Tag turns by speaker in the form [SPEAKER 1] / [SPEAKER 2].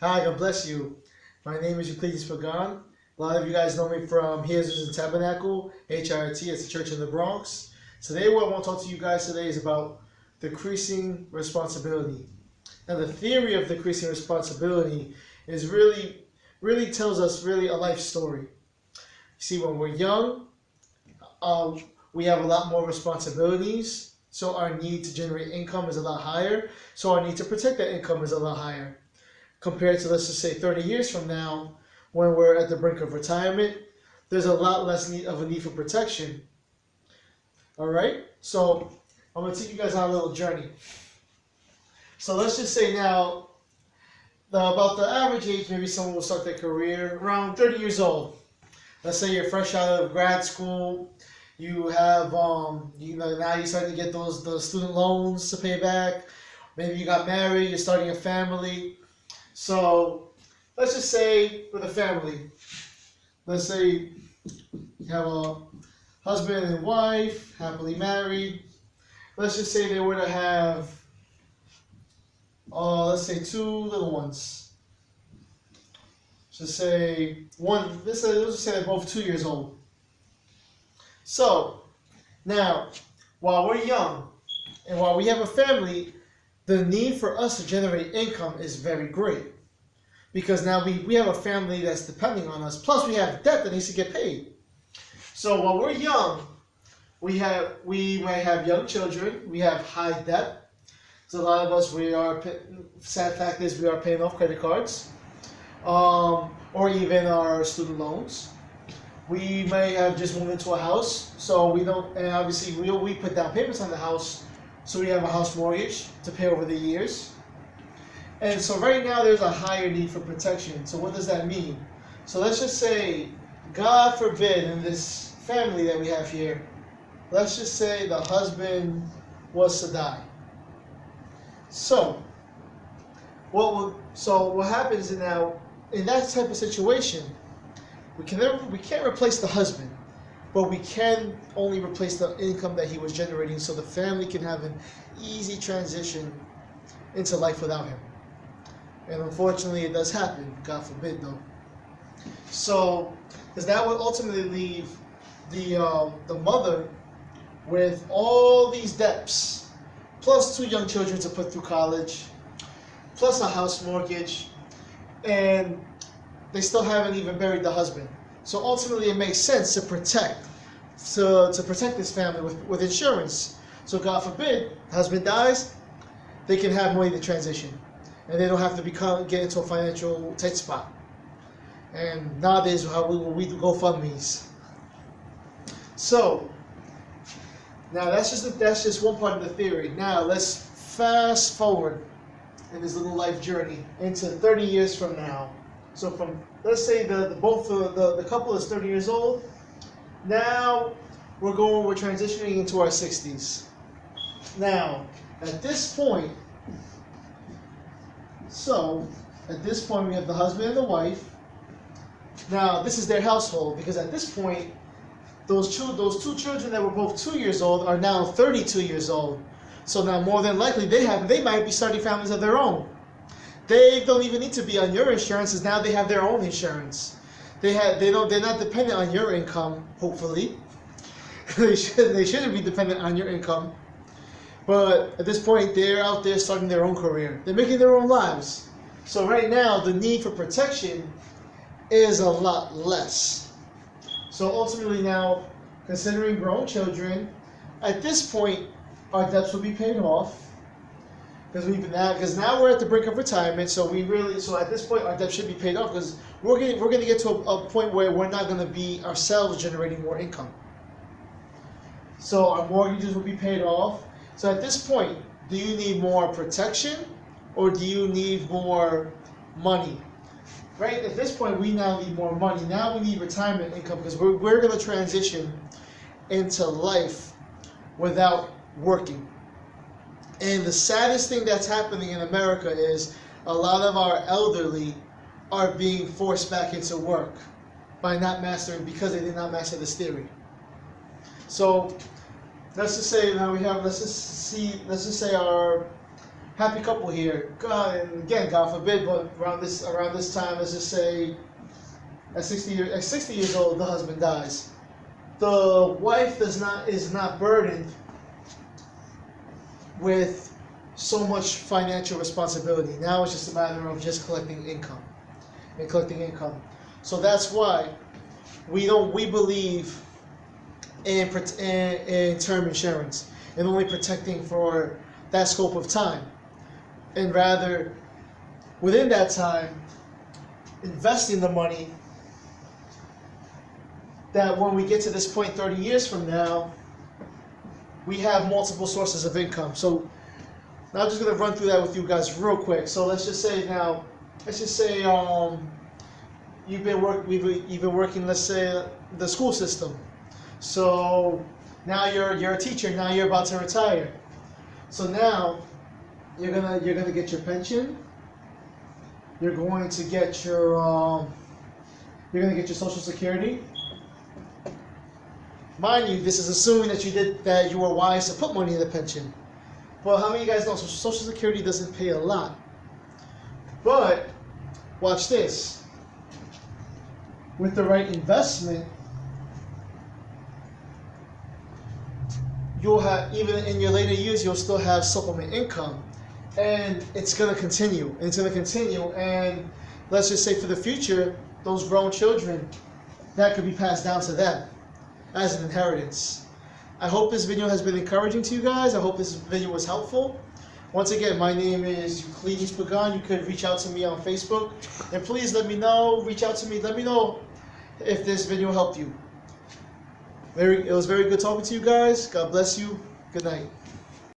[SPEAKER 1] Hi, God bless you. My name is Euclides Pagan. A lot of you guys know me from Here's the Tabernacle, HIRT, it's a church in the Bronx. Today what I want to talk to you guys today is about decreasing responsibility. Now the theory of decreasing responsibility is really tells us a life story. You see, when we're young, we have a lot more responsibilities, so our need to generate income is a lot higher, so our need to protect that income is a lot higher. Compared to, let's just say, 30 years from now, when we're at the brink of retirement, there's a lot less of a need for protection. All right? So I'm going to take you guys on a little journey. So let's just say now, about the average age, maybe someone will start their career around 30 years old. Let's say you're fresh out of grad school. You have, now you're starting to get those student loans to pay back. Maybe you got married, you're starting a family. So let's just say with a family, let's say you have a husband and wife, happily married. Let's just say they were to have, let's say 2 little ones. Let's say let's just say they're both 2 years old. So now, while we're young and while we have a family, the need for us to generate income is very great, because now we have a family that's depending on us, plus we have debt that needs to get paid. So while we're young, we might have young children, we have high debt. So a lot of us, sad fact is we are paying off credit cards, or even our student loans. We may have just moved into a house, so we don't, and obviously we put down payments on the house. So we have a house mortgage to pay over the years. And so right now there's a higher need for protection. So what does that mean? So let's just say, God forbid, in this family that we have here, let's just say the husband was to die. So what happens now in that type of situation, we can't replace the husband, but we can only replace the income that he was generating, so the family can have an easy transition into life without him. And unfortunately, it does happen. God forbid, though. So, because that would ultimately leave the mother with all these debts, plus 2 young children to put through college, plus a house mortgage, and they still haven't even buried the husband. So ultimately, it makes sense to protect this family with insurance. So God forbid, husband dies, they can have money to transition, and they don't have to get into a financial tight spot. And nowadays, we do GoFundMes. So now that's just one part of the theory. Now let's fast forward in this little life journey into 30 years from now. So let's say the couple is 30 years old. Now we're transitioning into our 60s. Now at this point we have the husband and the wife. Now this is their household, because at this point those two children that were both 2 years old are now 32 years old. So now more than likely they might be starting families of their own. They don't even need to be on your insurance, as now they have their own insurance. They're not dependent on your income, hopefully. They shouldn't be dependent on your income. But at this point, they're out there starting their own career. They're making their own lives. So right now, the need for protection is a lot less. So ultimately now, considering grown children, at this point, our debts will be paid off. Because now we're at the brink of retirement, so at this point our debt should be paid off, because we're going to get to a point where we're not going to be ourselves generating more income. So our mortgages will be paid off. So at this point, do you need more protection, or do you need more money? Right? At this point, we now need more money. Now we need retirement income, because we're going to transition into life without working. And the saddest thing that's happening in America is a lot of our elderly are being forced back into work because they did not master this theory. So let's just say now let's just say our happy couple here. God, and again, God forbid, but around this time, let's just say at 60 years old, the husband dies. The wife is not burdened with so much financial responsibility. Now it's just a matter of just collecting income. So that's why we believe in term insurance and only protecting for that scope of time, and rather within that time investing the money, that when we get to this point 30 years from now, we have multiple sources of income. So now I'm just going to run through that with you guys real quick. So let's just say you've been working, let's say, the school system. So now you're a teacher. Now you're about to retire. So now you're gonna get your pension. You're going to get your Social Security. Mind you, this is assuming that you were wise to put money in the pension. But how many of you guys know Social Security doesn't pay a lot? But watch this. With the right investment, you'll have, even in your later years, you'll still have supplement income, and it's gonna continue. And let's just say for the future, those grown children, that could be passed down to them as an inheritance. I hope this video has been encouraging to you guys. I hope this video was helpful. Once again, my name is Euclides Pagan. You could reach out to me on Facebook, and please let me know. Reach out to me. Let me know if this video helped you. It was very good talking to you guys. God bless you. Good night.